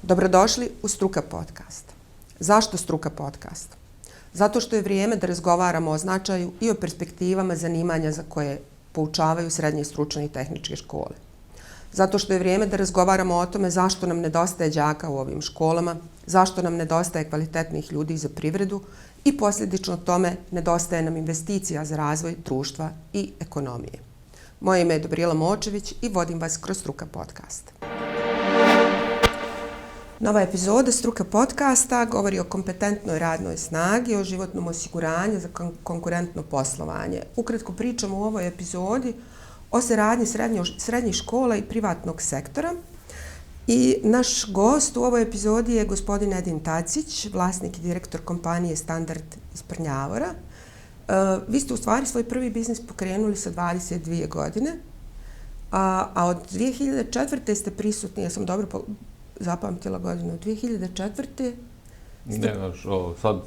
Dobrodošli u Struka podcast. Zašto Struka podcast? Zato što je vrijeme da razgovaramo o značaju i o perspektivama zanimanja za koje poučavaju srednje stručne i tehničke škole. Zato što je vrijeme da razgovaramo o tome zašto nam nedostaje đaka u ovim školama, zašto nam nedostaje kvalitetnih ljudi za privredu i posljedično tome nedostaje nam investicija za razvoj društva i ekonomije. Moje ime je Dobrila Močević i vodim vas kroz Struka podcast. Nova epizoda Struka podcasta govori o kompetentnoj radnoj snagi, o životnom osiguranju za konkurentno poslovanje. Ukratko pričamo u ovoj epizodi o saradnji srednjih škola i privatnog sektora. I naš gost u ovoj epizodi je gospodin Edin Tacić, vlasnik i direktor kompanije Standard iz Prnjavora. Vi ste u stvari svoj prvi biznis pokrenuli sa 22 godine, a od 2004. ste prisutni, ja sam dobro zapamtila godinu, 2004. Sad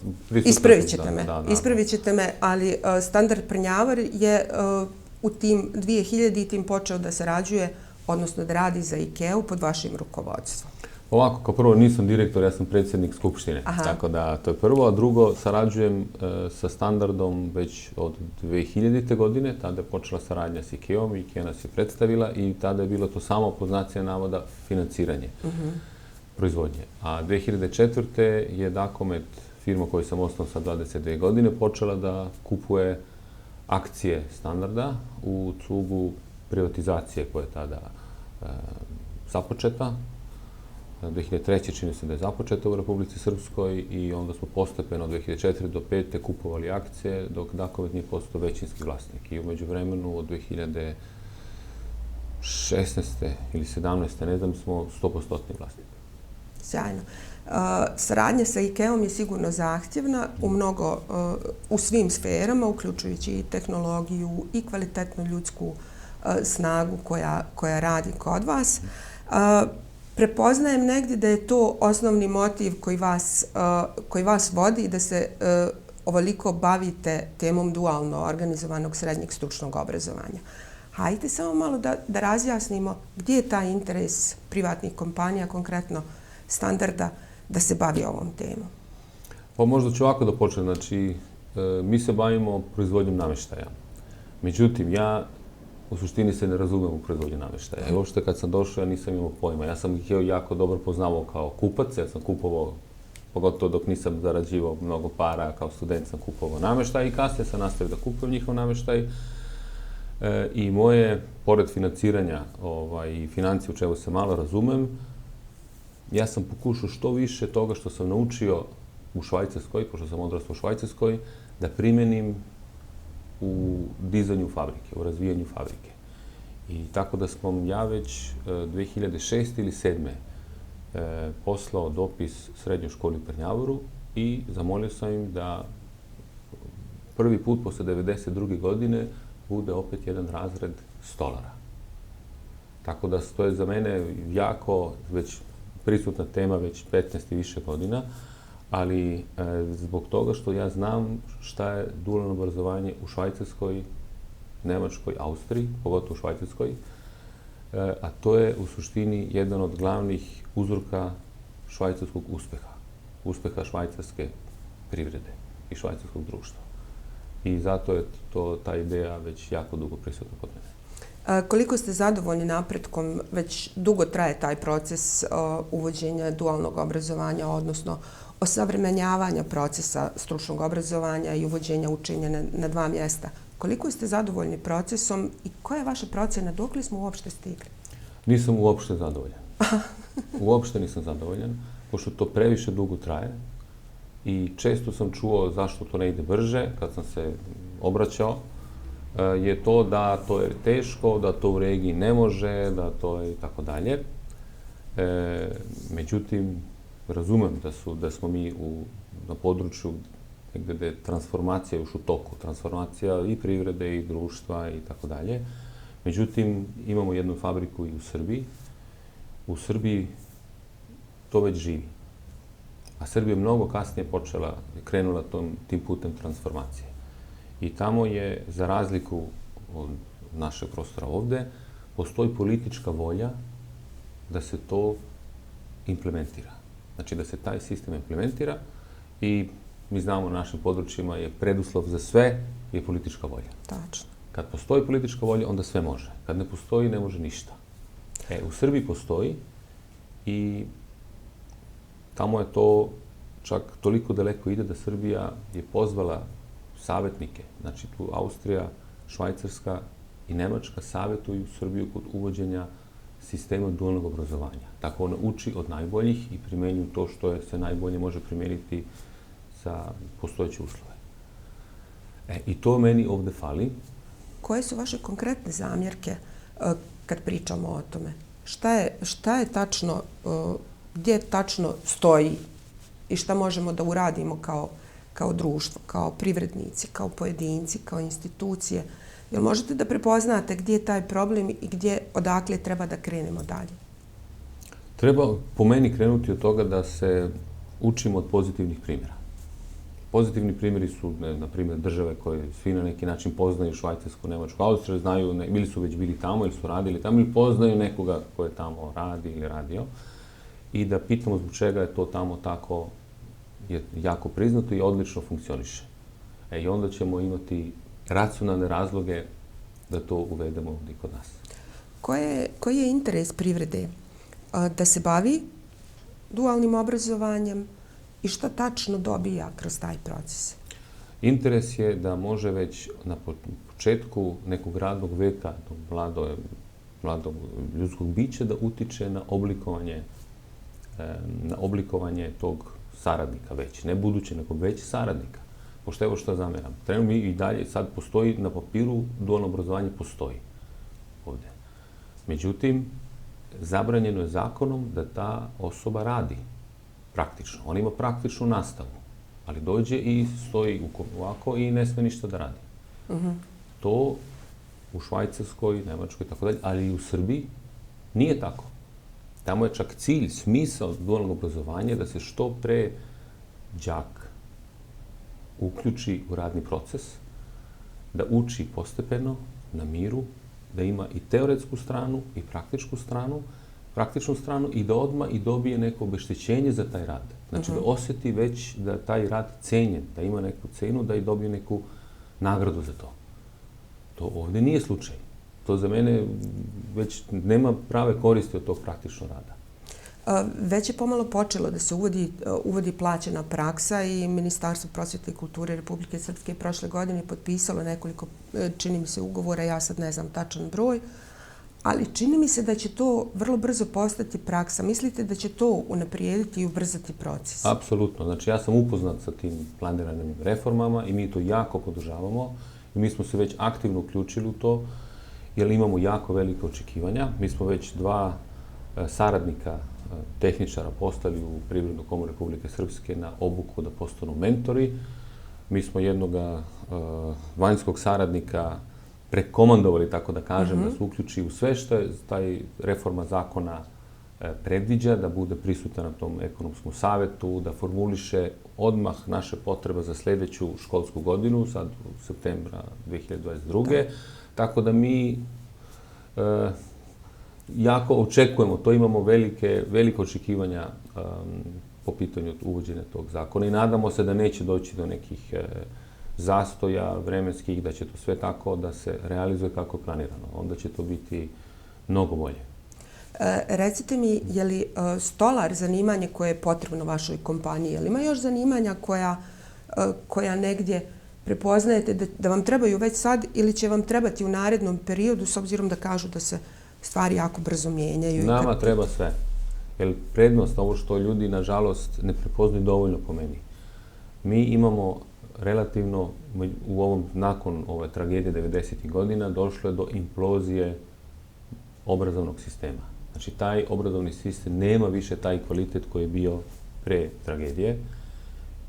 Ispravit ćete me, ali Standard Prnjavar je u tim 2000 počeo da sarađuje, odnosno da radi za IKEA-u pod vašim rukovodstvom. Ovako, kao prvo nisam direktor, ja sam predsjednik skupštine, tako da to je prvo, a drugo sarađujem sa Standardom već od 2000. godine, tada je počela saradnja s IKEA-om, IKEA nas je predstavila i tada je bilo to samo pod značajem navoda financiranje proizvodnje. A 2004. je Dakomet, firma koju sam osnovao sa 22 godine, počela da kupuje akcije Standarda u cugu privatizacije koja je tada započeta. 2003. čini se da je započeta u Republici Srpskoj i onda smo postepeno od 2004. do 2005. kupovali akcije dok Dakomet nije postao većinski vlasnik. I u međuvremenu od 2016. ili 2017. ne znam, smo 100% vlasnik. Sjajno. Saradnja sa IKEA-om je sigurno zahtjevna u svim sferama, uključujući i tehnologiju i kvalitetnu ljudsku snagu koja radi kod vas. Prepoznajem negdje da je to osnovni motiv koji vas vodi i da se ovoliko bavite temom dualno organizovanog srednjeg stručnog obrazovanja. Hajde samo malo da razjasnimo gdje je taj interes privatnih kompanija, konkretno Standarda, da se bavi ovom temom. Pa možda ću ovako da počnem. Znači, mi se bavimo proizvodnjom namještaja. Međutim, ja u suštini se ne razumem u proizvodnju namještaja. I uopšte kad sam došao, ja nisam imao pojma. Ja sam ih jako dobro poznavao kao kupac. Ja sam kupovao, pogotovo dok nisam zarađivao mnogo para, kao student sam kupovao namještaj i kasnije sam nastavio da kupujem njihov namještaj. I moje, pored financiranja i financije u čemu se malo razumem, ja sam pokušao što više toga što sam naučio u Švajcarskoj, pošto sam odrastao u Švajcarskoj, da primenim u dizanju fabrike, u razvijanju fabrike. I tako da sam ja već 2006. ili 2007. Poslao dopis srednjoj školi u Prnjavoru i zamolio sam im da prvi put posle 1992. godine bude opet jedan razred stolara. Tako da to je za mene jako već prisutna tema već 15 i više godina, ali zbog toga što ja znam šta je dualno obrazovanje u Švajcarskoj, Nemačkoj, Austriji, pogotovo u Švajcarskoj, a to je u suštini jedan od glavnih uzroka švajcarskog uspeha švajcarske privrede i švajcarskog društva. I zato je ta ideja već jako dugo prisutna kod mene. Koliko ste zadovoljni napretkom, već dugo traje taj proces uvođenja dualnog obrazovanja, odnosno osavremenjavanja procesa stručnog obrazovanja i uvođenja učenja na dva mjesta. Koliko ste zadovoljni procesom i koja je vaša procjena, dokle smo uopšte stigli? Nisam uopšte zadovoljan. Uopšte nisam zadovoljan, pošto to previše dugo traje i često sam čuo zašto to ne ide brže, kad sam se obraćao, je to da to je teško, da to u regiji ne može, da to je i tako dalje. Međutim, razumem da smo mi na području gdje je transformacija još u toku, transformacija i privrede i društva i tako dalje. Međutim, imamo jednu fabriku i u Srbiji. U Srbiji to već živi. A Srbija je mnogo kasnije krenula tim putem transformacije. I tamo je, za razliku od našeg prostora ovde, postoji politička volja da se to implementira. Znači da se taj sistem implementira i mi znamo na našim područjima je preduslov za sve je politička volja. Tačno. Kad postoji politička volja, onda sve može. Kad ne postoji, ne može ništa. U Srbiji postoji i tamo je to čak toliko daleko ide da Srbija je pozvala savjetnike. Znači tu Austrija, Švajcarska i Nemačka savjetuju Srbiju kod uvođenja sistema dualnog obrazovanja. Tako ona uči od najboljih i primenjuju to što se najbolje može primijeniti za postojeće uslove. I to meni ovdje fali. Koje su vaše konkretne zamjerke kad pričamo o tome? Šta je tačno, gdje tačno stoji i šta možemo da uradimo kao društvo, kao privrednici, kao pojedinci, kao institucije? Jel možete da prepoznate gdje je taj problem i odakle treba da krenemo dalje? Treba po meni krenuti od toga da se učimo od pozitivnih primjera. Pozitivni primjeri su, na primjer, države koje svi na neki način poznaju, Švajcarsku, Nemačku, Austriju, znaju, ili su već bili tamo, ili su radili tamo, ili poznaju nekoga ko je tamo radi ili radio. I da pitamo zbog čega je to tamo tako je jako priznato i odlično funkcioniše. I onda ćemo imati racionalne razloge da to uvedemo ovdje kod nas. Koji je interes privrede da se bavi dualnim obrazovanjem i šta tačno dobija kroz taj proces? Interes je da može već na početku nekog radnog veka, mladog ljudskog bića, da utiče na oblikovanje tog saradnika već. Ne buduće, nego već saradnika. Pošto evo što zamjeram. Trenutno mi i dalje sad postoji na papiru, dualno obrazovanje postoji ovdje. Međutim, zabranjeno je zakonom da ta osoba radi praktično. On ima praktičnu nastavu, ali dođe i stoji ovako i ne sme ništa da radi. To u Švajcarskoj, Nemačkoj i tako dalje, ali i u Srbiji nije tako. Tamo je čak cilj, smisao dualnog obrazovanja da se što pre đak uključi u radni proces, da uči postepeno, na miru, da ima i teoretsku stranu i praktičnu stranu i da odmah i dobije neko obeštećenje za taj rad. Znači da osjeti već da taj rad cenjen, da ima neku cenu, da i dobije neku nagradu za to. To ovdje nije slučaj. To za mene već nema prave koristi od tog praktičnog rada. Već je pomalo počelo da se uvodi plaćena praksa i Ministarstvo prosvjete i kulture Republike Srpske prošle godine potpisalo nekoliko, čini mi se, ugovora, ja sad ne znam tačan broj, ali čini mi se da će to vrlo brzo postati praksa. Mislite da će to unaprijediti i ubrzati proces? Apsolutno. Znači ja sam upoznat sa tim planiranim reformama i mi to jako podržavamo i mi smo se već aktivno uključili u to jer imamo jako velike očekivanja. Mi smo već 2 saradnika tehničara poslali u Privrednu komoru Republike Srpske na obuku da postanu mentori. Mi smo jednog vanjskog saradnika prekomandovali, tako da kažem, da se uključi u sve što je taj reforma zakona predviđa, da bude prisutan na tom ekonomskom savjetu, da formuliše odmah naše potrebe za sljedeću školsku godinu, sad u septembra 2022. Tako da mi jako očekujemo, to imamo velike očekivanja po pitanju uvođenja tog zakona i nadamo se da neće doći do nekih zastoja vremenskih, da će to sve tako da se realizuje kako je planirano. Onda će to biti mnogo bolje. Recite mi, je li stolar zanimanje koje je potrebno vašoj kompaniji? Je li ima još zanimanja koja negdje prepoznajete da vam trebaju već sad ili će vam trebati u narednom periodu, s obzirom da kažu da se stvari jako brzo mijenjaju? Nama treba sve. Jer prednost, ovo što ljudi, nažalost, ne prepoznaju dovoljno po meni. Mi imamo relativno, nakon ove tragedije 90. godina, došlo je do implozije obrazovnog sistema. Znači, taj obrazovni sistem nema više taj kvalitet koji je bio pre tragedije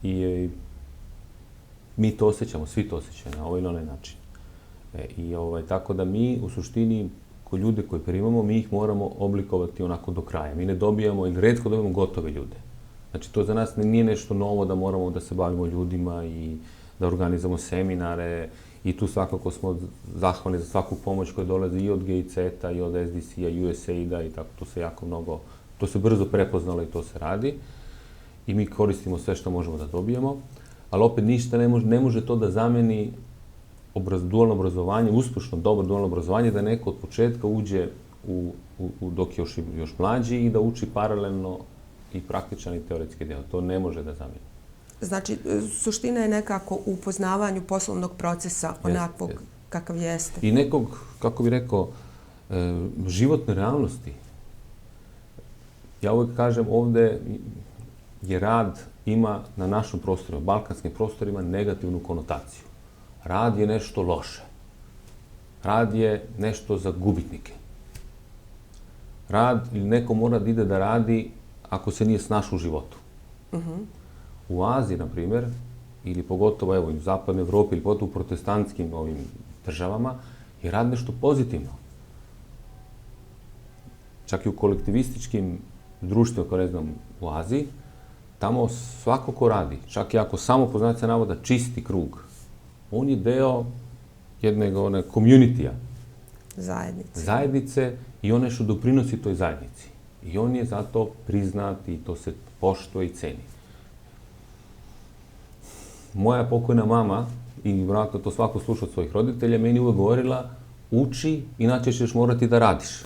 i mi to osjećamo, svi to osjećaju na ovaj ili onaj način. Tako da mi, u suštini, ljude koje primamo, mi ih moramo oblikovati onako do kraja. Mi ne dobijamo ili retko dobijamo gotove ljude. Znači, to za nas nije nešto novo da moramo da se bavimo ljudima i da organizamo seminare i tu svakako smo zahvalni za svaku pomoć koja dolazi i od GIZ-a, i od SDC-a, USAID-a i tako, tu se jako mnogo To se brzo prepoznalo i to se radi. I mi koristimo sve što možemo da dobijemo. Ali opet ništa ne može to da zameni dualno obrazovanje, uspješno dobro dualno obrazovanje, da neko od početka uđe dok je još mlađi i da uči paralelno i praktičan i teoretski deo. To ne može da zameni. Znači, suština je nekako u upoznavanju poslovnog procesa onakvog kakav jeste. I nekog, kako bih rekao, životne realnosti. Ja uvijek kažem, ovdje je rad ima na našim prostorima, balkanskim prostorima, negativnu konotaciju. Rad je nešto loše. Rad je nešto za gubitnike. Rad, ili neko mora da ide da radi ako se nije snašao u životu. U Aziji, na primjer, ili pogotovo evo, u zapadnoj Evropi, ili pogotovo u protestantskim ovim državama, je rad nešto pozitivno. Čak i u kolektivističkim društvima, kao ne znam, u Aziji, tamo svako ko radi, čak i ako samo po znacima navoda čisti krug, on je deo jednog community-a. Zajednice i on nešto doprinosi toj zajednici. I on je zato priznat i to se poštuje i ceni. Moja pokojna mama, i vjerojatno to svako sluša od svojih roditelja, meni uvijek govorila, uči, inače ćeš morati da radiš.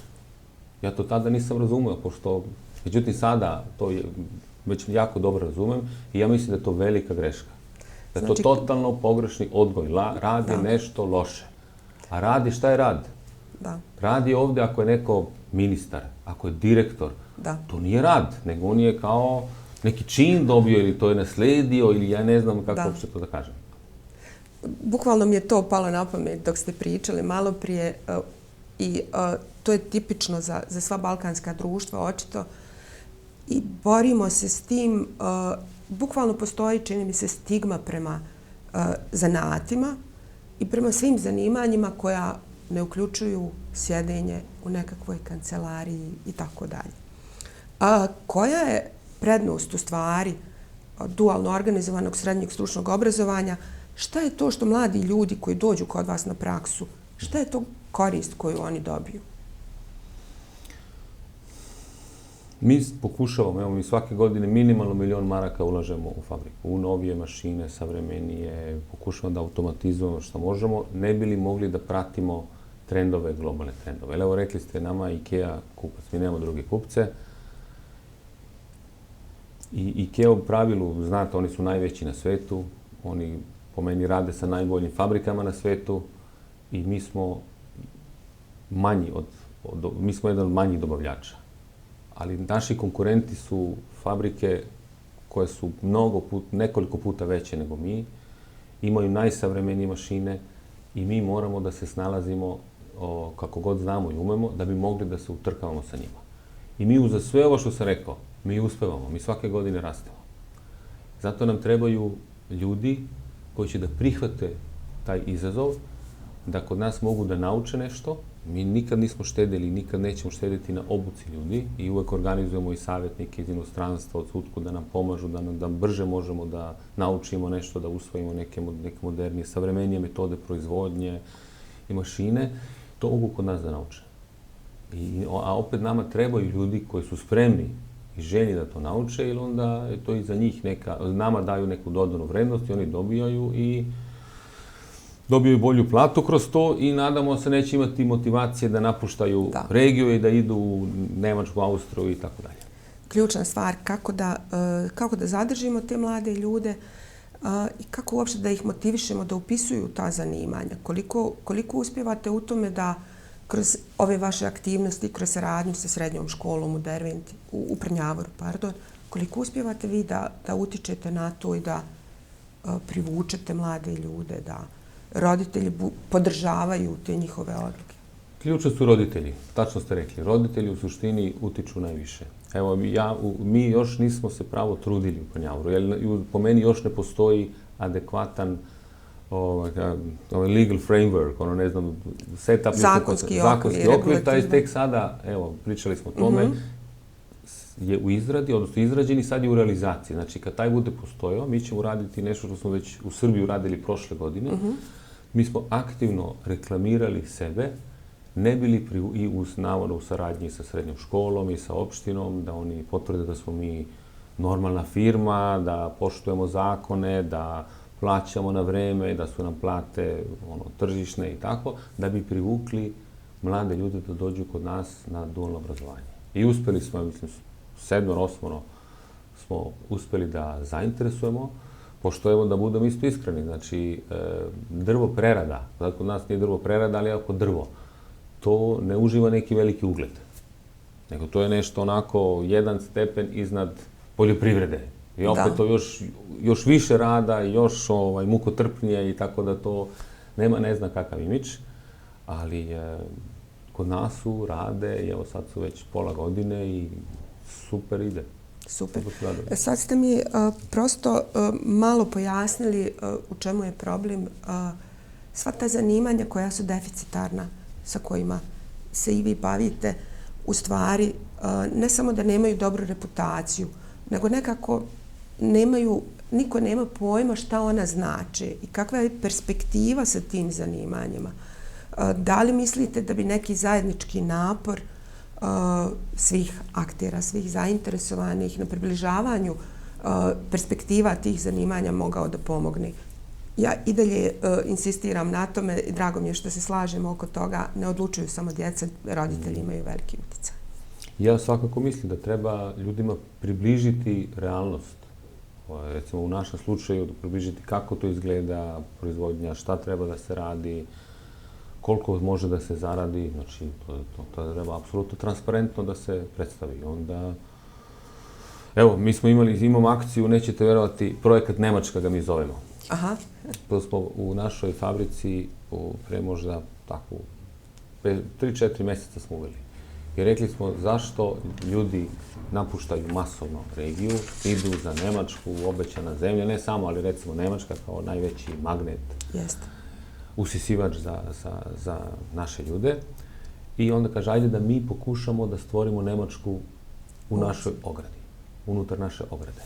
Ja to tada nisam razumio, pošto, međutim sada to već jako dobro razumem i ja mislim da je to velika greška. Da je to totalno pogrešni odgoj. Rad je nešto loše. A rad je, šta je rad? Rad je ovdje ako je neko ministar, ako je direktor. To nije rad, nego on je kao neki čin dobio ili to je nasledio ili ja ne znam kako uopšte to da kažem. Bukvalno mi je to palo na pamet dok ste pričali malo prije i to je tipično za sva balkanska društva, očito. I borimo se s tim, bukvalno postoji, čini mi se, stigma prema zanatima i prema svim zanimanjima koja ne uključuju sjedenje u nekakvoj kancelariji i tako dalje. Koja je prednost u stvari dualno organizovanog srednjeg stručnog obrazovanja? Šta je to što mladi ljudi koji dođu kod vas na praksu, šta je to korist koju oni dobiju? Mi pokušavamo, evo mi svake godine minimalno 1 milion maraka ulažemo u fabriku, u novije mašine, savremenije, pokušavamo da automatizujemo što možemo, ne bi li mogli da pratimo trendove, globalne trendove. Evo rekli ste nama IKEA kupac, mi nemamo druge kupce. I IKEA u pravilu, znate, oni su najveći na svetu, oni po meni rade sa najboljim fabrikama na svetu i mi smo jedan od manjih dobavljača. Ali naši konkurenti su fabrike koje su nekoliko puta veće nego mi, imaju najsavremenije mašine i mi moramo da se snalazimo kako god znamo i umemo da bi mogli da se utrkavamo sa njima. I mi uza sve ovo što sam rekao, mi uspevamo, mi svake godine rastemo. Zato nam trebaju ljudi koji će da prihvate taj izazov, da kod nas mogu da nauče nešto. Mi nikad nismo štedili, nikad nećemo štediti na obuci ljudi i uvek organizujemo i savjetnike iz inostranstva od sudku da nam pomažu, da brže možemo da naučimo nešto, da usvojimo neke modernije, savremenije metode proizvodnje i mašine. To mogu kod nas da nauče. A opet nama trebaju ljudi koji su spremni i željni da to nauče, ili onda je to i za njih nama daju neku dodanu vrednost i oni dobiju bolju platu kroz to i nadamo se neće imati motivacije da napuštaju regiju i da idu u Nemačku, Austriju i tako dalje. Ključna stvar, kako da zadržimo te mlade ljude i kako uopšte da ih motivišemo da upisuju ta zanimanja. Koliko uspijevate u tome da kroz ove vaše aktivnosti, kroz saradnju sa srednjom školom u Prnjavoru, koliko uspijevate vi da utičete na to i da privučete mlade ljude, da roditelji podržavaju te njihove odluke? Ključno su roditelji, tačno ste rekli. Roditelji u suštini utiču najviše. Evo, mi još nismo se pravo trudili u Prnjavoru, jer po meni još ne postoji adekvatan legal framework, ne znam, setup. Zakonski okvir, taj tek sada, evo, pričali smo o tome, je u izradi, odnosno izrađen i sad je u realizaciji. Znači, kad taj bude postojao, mi ćemo raditi nešto što smo već u Srbiji uradili prošle godine. Mi smo aktivno reklamirali sebe ne bi li i navodno u saradnji sa srednjom školom i sa opštinom, da oni potvrde da smo mi normalna firma, da poštujemo zakone, da plaćamo na vreme, da su nam plate tržišne i tako, da bi privukli mlade ljude da dođu kod nas na dualno obrazovanje. I uspeli smo, mislim, 7-8 smo uspeli da zainteresujemo, pošto evo da budemo isto iskreni, znači drvo prerada, zato kod nas nije drvo prerada, ali ako drvo, to ne uživa neki veliki ugled. Nego to je nešto onako jedan stepen iznad poljoprivrede. I opet to još više rada, još mukotrpnije i tako da to nema ne zna kakav imidž, ali kod nas su, rade i evo sad su već pola godine i super ide. Super. Sad ste mi prosto malo pojasnili u čemu je problem. Sva ta zanimanja koja su deficitarna, sa kojima se i vi bavite, u stvari ne samo da nemaju dobru reputaciju, nego nekako niko nema pojma šta ona znači i kakva je perspektiva sa tim zanimanjima. Da li mislite da bi neki zajednički napor svih aktera, svih zainteresovanih na približavanju perspektiva tih zanimanja mogao da pomogne? Ja i dalje insistiram na tome i drago mi je što se slažemo oko toga. Ne odlučuju samo djeca, roditelji imaju veliki utjecaj. Ja svakako mislim da treba ljudima približiti realnost. Recimo u našem slučaju da približiti kako to izgleda proizvodnja, šta treba da se radi, koliko može da se zaradi, znači to treba apsolutno transparentno da se predstavi. Onda, evo, imamo akciju, nećete verovati, projekat Nemačka ga mi zovemo. Aha. To smo u našoj fabrici pre možda tako 3-4 mjeseca smo uveli. I rekli smo zašto ljudi napuštaju masovno regiju, idu za Nemačku, obećana zemlja, ne samo, ali recimo Nemačka kao najveći magnet. Jeste. Usisivač za naše ljude. I onda kaže, ajde da mi pokušamo da stvorimo Nemačku u našoj ogradi, unutar naše ograde.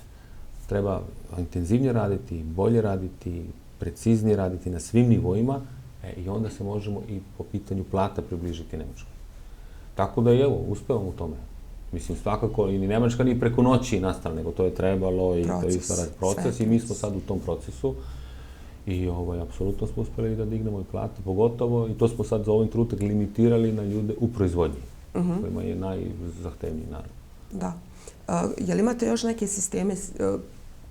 Treba intenzivnije raditi, bolje raditi, preciznije raditi na svim nivoima i onda se možemo i po pitanju plata približiti Nemačkoj. Tako da evo, uspevamo u tome. Mislim, svakako i Nemačka nije preko noći nastala, nego to je trebalo i to je proces i mi smo sad u tom procesu. I apsolutno smo uspjeli da dignemo i plate, pogotovo, i to smo sad za ovim trenutak limitirali na ljude u proizvodnji, kojima je najzahtevniji, naravno. Da. Je li imate još neke sisteme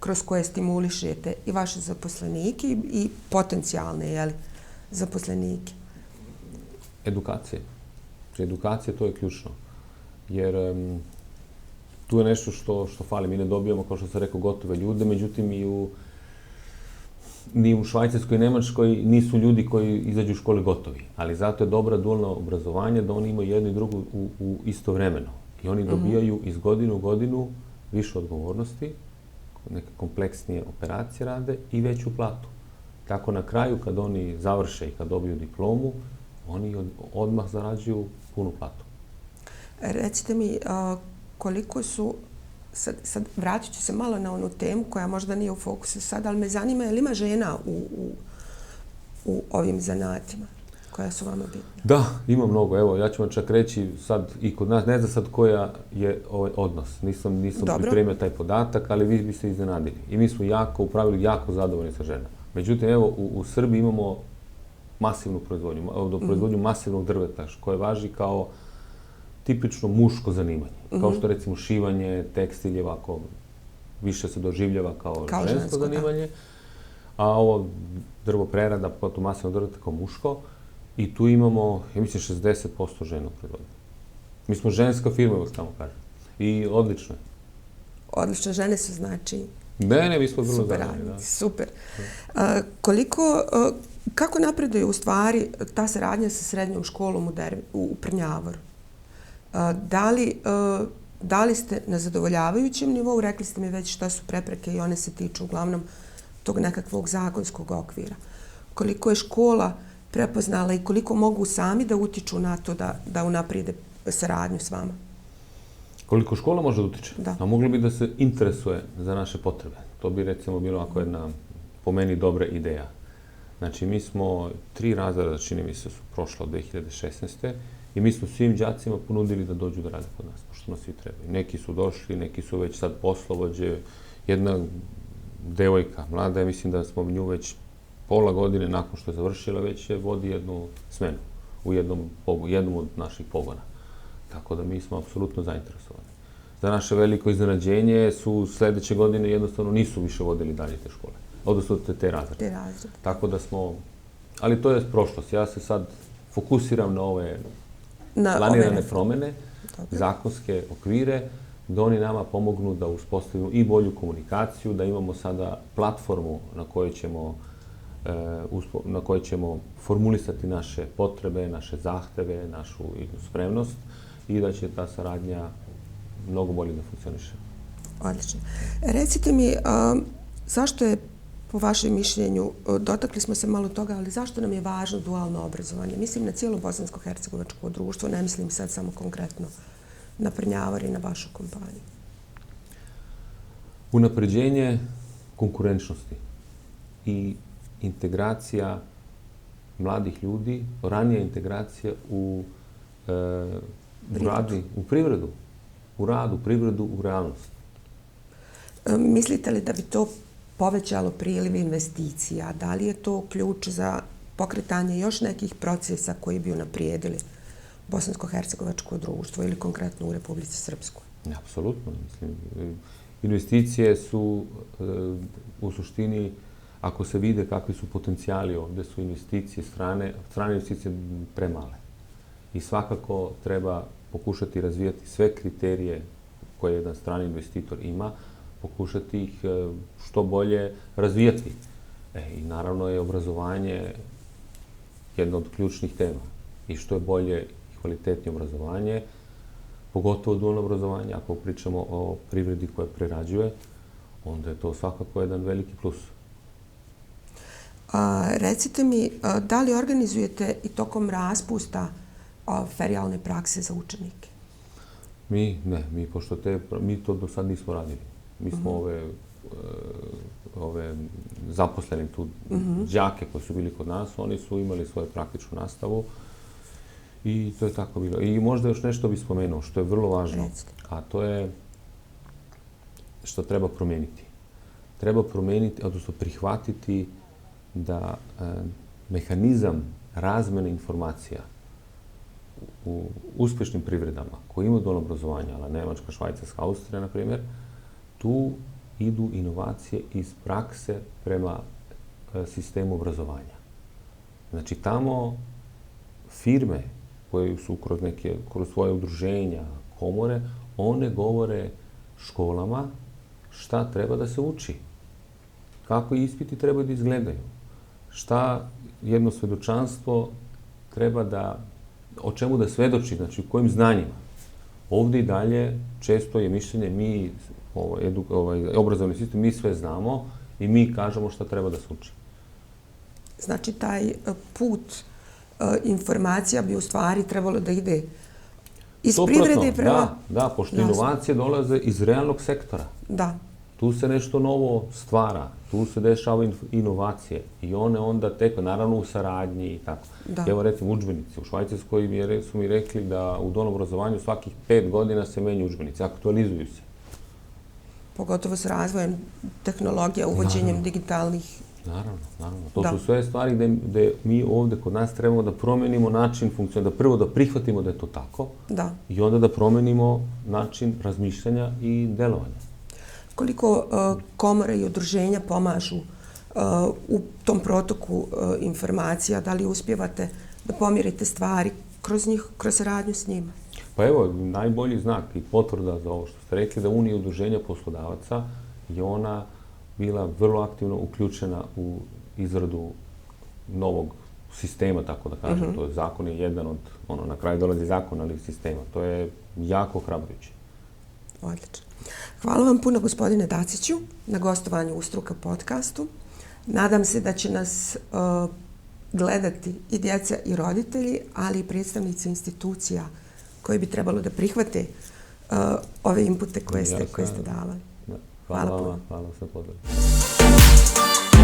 kroz koje stimulišete i vaše zaposlenike i potencijalne zaposlenike? Edukacije. Edukacija, to je ključno. Jer tu je nešto što fali. Mi ne dobijamo, kao što sam rekao, gotove ljude, međutim ni u Švajcarskoj i Nemačkoj nisu ljudi koji izađu u škole gotovi. Ali zato je dobra dualno obrazovanje da oni imaju jednu i drugu istovremeno. I oni dobijaju iz godine u godinu više odgovornosti, neke kompleksnije operacije rade i veću platu. Tako na kraju, kad oni završe i kad dobiju diplomu, oni odmah zarađuju punu platu. Recite mi, koliko su, sad vratit ću se malo na onu temu koja možda nije u fokusu sad, ali me zanima je li ima žena u ovim zanatima koja su vama bitna? Da, ima mnogo. Evo, ja ću vam čak reći sad i kod nas, ne znam sad koja je ovaj odnos. Nisam pripremio taj podatak, ali vi biste iznenadili. I mi smo u pravilu jako zadovoljni sa ženama. Međutim, evo, u Srbiji imamo masivnu proizvodnju masivnog drveta, koje važi kao tipično muško zanimanje. Kao što recimo šivanje, tekstil je ovako, više se doživljava kao žensko zanimanje, a ovo drvo prerada, potom masivno drveta kao muško, i tu imamo, ja mislim, 60% žena u proizvodnji. Mi smo ženska firma, uvijek tamo kažem. I odlično je. Odlično, žene su znači... Ne, mi smo vrlo zadovoljni. Super. Kako napreduje u stvari ta saradnja sa srednjom školom u Prnjavoru? Da li ste na zadovoljavajućem nivou? Rekli ste mi već šta su prepreke i one se tiču uglavnom tog nekakvog zakonskog okvira. Koliko je škola prepoznala i koliko mogu sami da utiču na to da unaprijede saradnju s vama? Koliko škola može da utiče? Da. A moglo bi da se interesuje za naše potrebe. To bi recimo bilo ako jedna, po meni, dobra ideja. Znači, mi smo 3 razreda, čini mi se, su prošla od 2016. I mi smo svim đacima ponudili da dođu da rade kod nas, pošto nas svi trebaju. Neki su došli, neki su već sad poslovođe. Jedna devojka, mlada je, mislim da smo nju već pola godine nakon što je završila, već je vodi jednu smenu u jednom od naših pogona. Tako da mi smo apsolutno zainteresovani. Za naše veliko iznenađenje su sledeće godine jednostavno nisu više vodili dalje te škole. Odnosno te razrede. Tako da smo, ali to je prošlost. Ja se sad fokusiram na ove planirane promene, zakonske okvire, da oni nama pomognu da uspostavimo i bolju komunikaciju, da imamo sada platformu na kojoj ćemo formulisati naše potrebe, naše zahteve, našu spremnost i da će ta saradnja mnogo bolje da funkcioniše. Odlično. Recite mi, zašto je, po vašem mišljenju, dotakli smo se malo toga, ali zašto nam je važno dualno obrazovanje? Mislim na cijelo bosansko-hercegovačko društvo, ne mislim sad samo konkretno na Prnjavar i na vašu kompaniju. Unapređenje konkurenčnosti i integracija mladih ljudi, ranija integracija u privredu, u radu, privredu, u realnost. Mislite li da bi to povećalo priliv investicija? Da li je to ključ za pokretanje još nekih procesa koji bi unaprijedili bosansko-hercegovačko društvo ili konkretno u Republici Srpskoj? Apsolutno. Investicije su u suštini, ako se vide kakvi su potencijali ovde, su investicije strane investicije premale. I svakako treba pokušati razvijati sve kriterije koje jedan strani investitor ima, pokušati ih što bolje razvijati. I naravno je obrazovanje jedna od ključnih tema. I što je bolje i kvalitetnije obrazovanje, pogotovo dualno obrazovanje, ako pričamo o privredi koja prerađuje, onda je to svakako jedan veliki plus. Recite mi, da li organizujete i tokom raspusta ferijalne prakse za učenike? Mi to do sad nismo radili. Mi smo ove zaposleni tu đake koji su bili kod nas, oni su imali svoju praktičnu nastavu i to je tako bilo. I možda još nešto bih spomenuo, što je vrlo važno, a to je što treba promeniti. Treba promeniti, odnosno prihvatiti da mehanizam razmene informacija u uspešnim privredama koji imaju dualno obrazovanje, ali Nemačka, Švajcarska, Austrija, na primjer, tu idu inovacije iz prakse prema sistemu obrazovanja. Znači, tamo firme koje su kroz svoje udruženja, komore, one govore školama šta treba da se uči, kako ispiti trebaju da izgledaju, šta jedno svedočanstvo treba o čemu da svedoči, znači u kojim znanjima. Ovde i dalje često je mišljenje mi, obrazovni sistem, mi sve znamo i mi kažemo šta treba da se uči. Znači, taj put informacija bi u stvari trebalo da ide iz privrede prema... Da, pošto inovacije dolaze iz realnog sektora. Da. Tu se nešto novo stvara, tu se dešava inovacije i one onda tek, naravno u saradnji i tako. Evo recimo udžbenici. U Švajcarskoj su mi rekli da u dualnom obrazovanju svakih 5 godina se menju udžbenici, aktualizuju se. Pogotovo s razvojem tehnologija, uvođenjem digitalnih... Naravno. To su sve stvari gde mi ovde kod nas trebamo da promenimo način funkcionalnosti, da prvo da prihvatimo da je to tako i onda da promenimo način razmišljanja i delovanja. Koliko komore i udruženja pomažu u tom protoku informacija? Da li uspijevate da pomirite stvari kroz saradnju s njima? Pa evo, najbolji znak i potvrda za ovo što ste rekli, da Unija udruženja poslodavaca je ona bila vrlo aktivno uključena u izradu novog sistema, tako da kažem. To je zakon je jedan od, na kraju dolazi zakon, ali sistema. To je jako ohrabrujuće. Odlično. Hvala vam puno, gospodine Daciću, na gostovanju u Struka podcastu. Nadam se da će nas gledati i djeca i roditelji, ali i predstavnici institucija koji bi trebalo da prihvate ove inpute koje ste davali. Hvala puno. Hvala za pozornost.